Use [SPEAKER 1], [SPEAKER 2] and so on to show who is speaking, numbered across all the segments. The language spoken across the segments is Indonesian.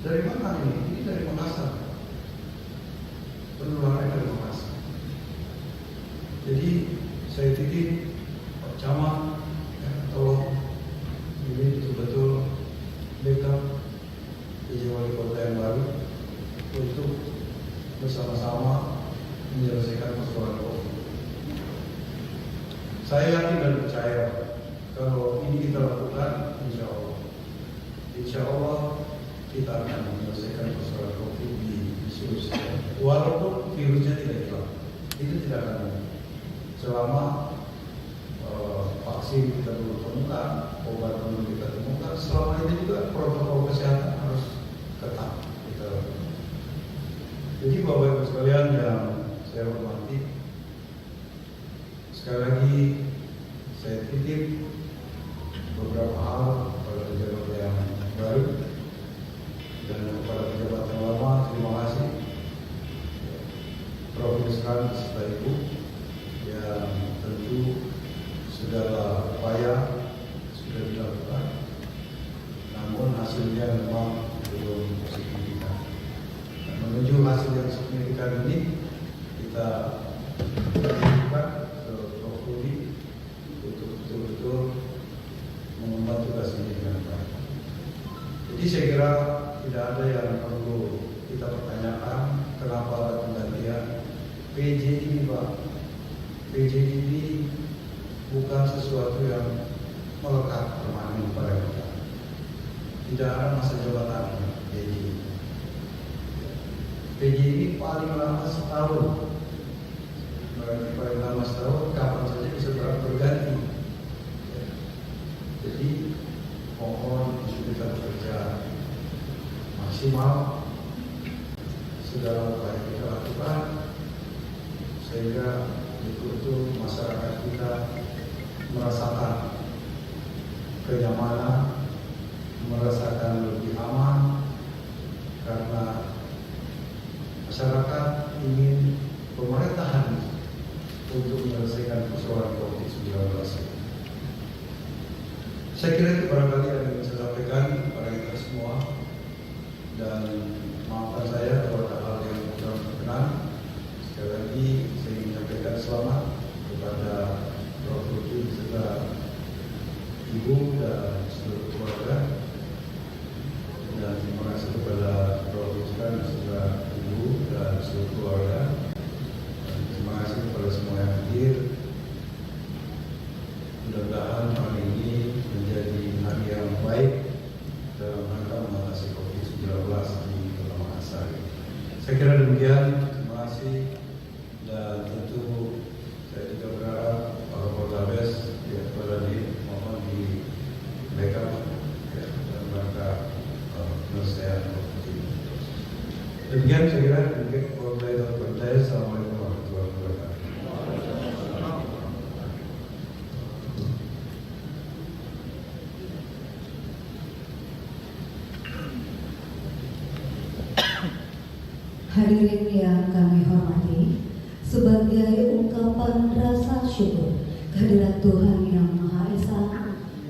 [SPEAKER 1] Dari mana ini? Ini dari Makassar. Penularannya dari Makassar. Jadi saya titip Pak Camat, tolong ini betul-betul backup PJ Wali Kota yang baru untuk bersama-sama menyelesaikan persoalan COVID. Saya yakin dan percaya kalau ini kita lakukan, insya Allah kita akan menyelesaikan persoalan COVID di Sulawesi. Walaupun virusnya tidak hilang, itu tidak akan selama vaksin kita belum temukan, obat belum kita temukan. Selama ini juga protokol kesehatan harus ketat kita lakukan. Jadi Bapak Ibu sekalian yang saya hormati, sekali lagi saya titip beberapa hal kepada pejabat yang baru dan kepada pejabat yang lama. Terima kasih Prof. Yusran serta Ibu yang tentu segala upaya sudah dilakukan, namun hasilnya memang belum signifikan. Dan menuju hasil yang signifikan ini kita lakukan Prof. Budi untuk betul-betul mengemban tugas ini dengan baik. Jadi saya kira tidak ada yang perlu kita pertanyakan kenapa ada penggantian PJ ini, Pak. PJ ini bukan sesuatu yang melekat permanen pada kita. Tidak ada masa jabatan PJ. PJ ini paling lama setahun. Berarti paling lama setahun, kapan saja bisa berganti. Jadi mohon kita bekerja maksimal segala upaya kita lakukan sehingga betul-betul masyarakat kita merasakan kenyamanan, merasakan lebih aman, karena masyarakat ingin pemerintahan untuk menyelesaikan persoalan COVID-19. Saya kira itu barangkali yang ingin saya sampaikan kepada kita semua, dan maafkan saya kalau ada hal yang kurang berkenan. Sekali lagi saya ingin menyampaikan selamat kepada Prof. Budi serta Ibu dan seluruh keluarga, dan terima kasih kepada Prof. Yusran serta Ibu dan seluruh keluarga. Dan terima kasih kepada semua yang hadir. Mudah-mudahan hari ini menjadi hari yang baik dalam rangka mengatasi COVID-19 di Kota Makassar. Saya kira demikian. Terima kasih. Dan tentu saya juga berharap para Polres ya mohon di backup ya, dalam rangka penyelesaian COVID-19. Demikian saya kira. Assalamualaikum warahmatullahi wabarakatuh.
[SPEAKER 2] Hadirin yang kami hormati, sebagai ungkapan rasa syukur kehadirat Tuhan Yang Maha Esa,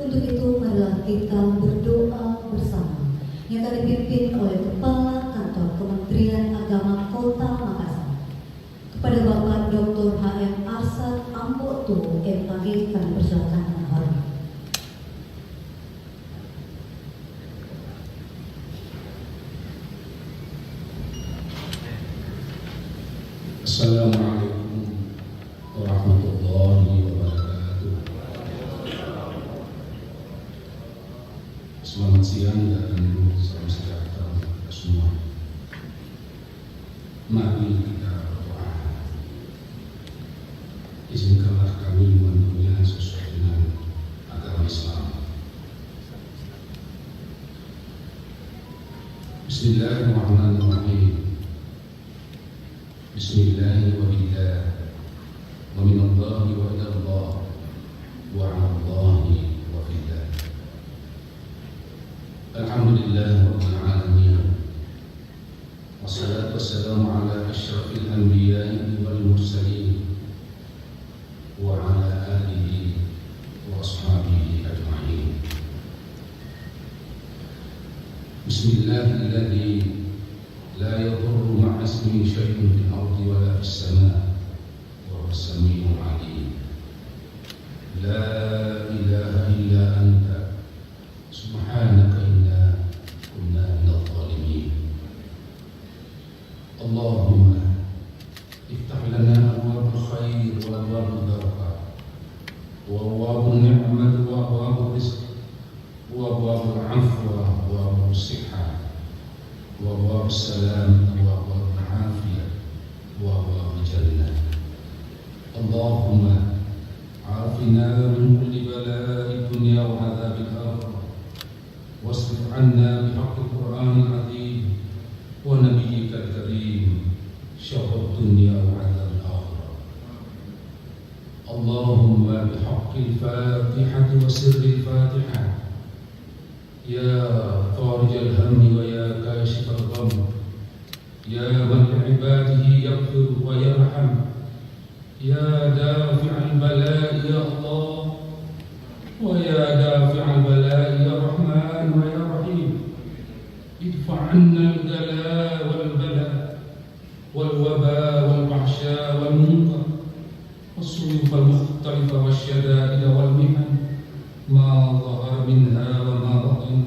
[SPEAKER 2] untuk itu marilah kita berdoa bersama yang akan dipimpin oleh Kepala Kantor Kementerian Agama Kota Makassar. Kepada Bapak Dr. H.M. Arsad Amboto, MAG, kami persilakan dengan hormat.
[SPEAKER 3] Assalamualaikum warahmatullahi wabarakatuh. Selamat siang dan salam sejahtera untuk kita semua. Mari kita berdoa. Izinkanlah kami memenuhi sesuai dengan agama Islam. Bismillahirrahmanirrahim. Bismillahi wa billah wa minallahi wa ilallah wa alallahi wa fillah. Alhamdulillah rabbil alamin. Wassalatu wassalamu ala asyrafil anbiya'i wal mursalin wa ala alihi wa ashabihi ajma'in. بسم الله الذي لا يضر مع اسمه شيء في الأرض ولا في السماء وهو السميع العليم. لا إله إلا أنت سبحانك إنا كنا من الظالمين. اللهم افتح لنا أبواب الخير وأبواب البركة وأبواب النعمة وأبواب الرزق وأبواب العفو وأبواب الصحة وأبواب السلام وأبواب العافية وأبواب الجنة. اللهم عافنا من كل بلاء الدنيا وعذاب الآخرة، واصرف عنا بحق القرآن العظيم ونبيك الكريم شر الدنيا وعذاب الآخرة. اللهم بحق الفاتحة وسر الفاتحة يا فارج الهم ويا كاشف الغم يا من لعباده يغفر ويرحم يا دافع البلاء يا الله ويا دافع البلاء يا رحمن ويا رحيم. ادفع عنا البلاء والبلاء والوباء والفحشاء والمنكر والصيوف المختلفة والشدائد والمحن ما ظهر منها وما بطن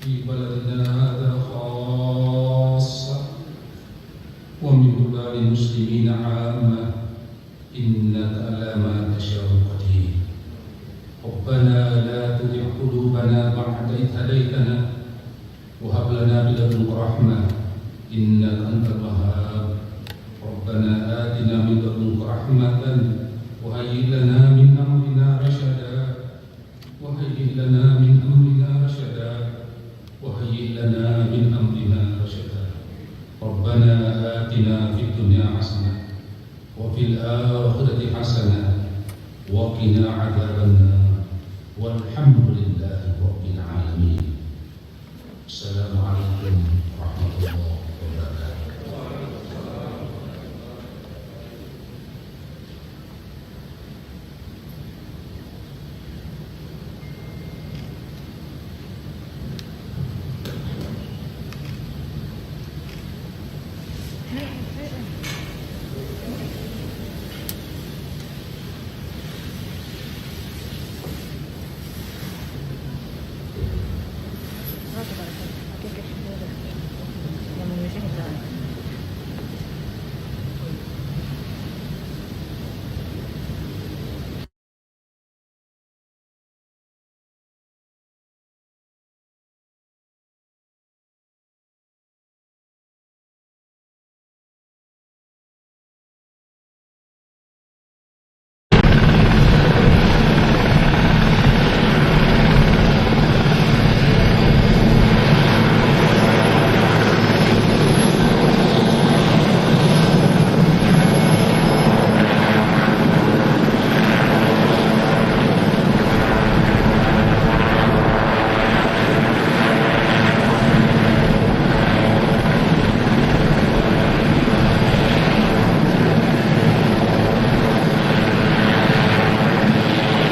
[SPEAKER 3] في بلدنا هذا خاصة ومن بلاد المسلمين عامة، إنك على ما تشاء قدير. ربنا لا تزغ قلوبنا بعد إذ هديتنا وهب لنا من لدنك رحمة إنك أنت الوهاب. ربنا آتنا من لدنك رحمة وهيئ لنا من أمرنا رشدا وهيئ لنا من أمرنا رشدا وهيئ لنا من أمرنا رشدا. ربنا آتنا في الدنيا حسنة وفي الآخرة حسنة وقنا عذاب النار والحمد لله رب العالمين. السلام عليكم ورحمة الله.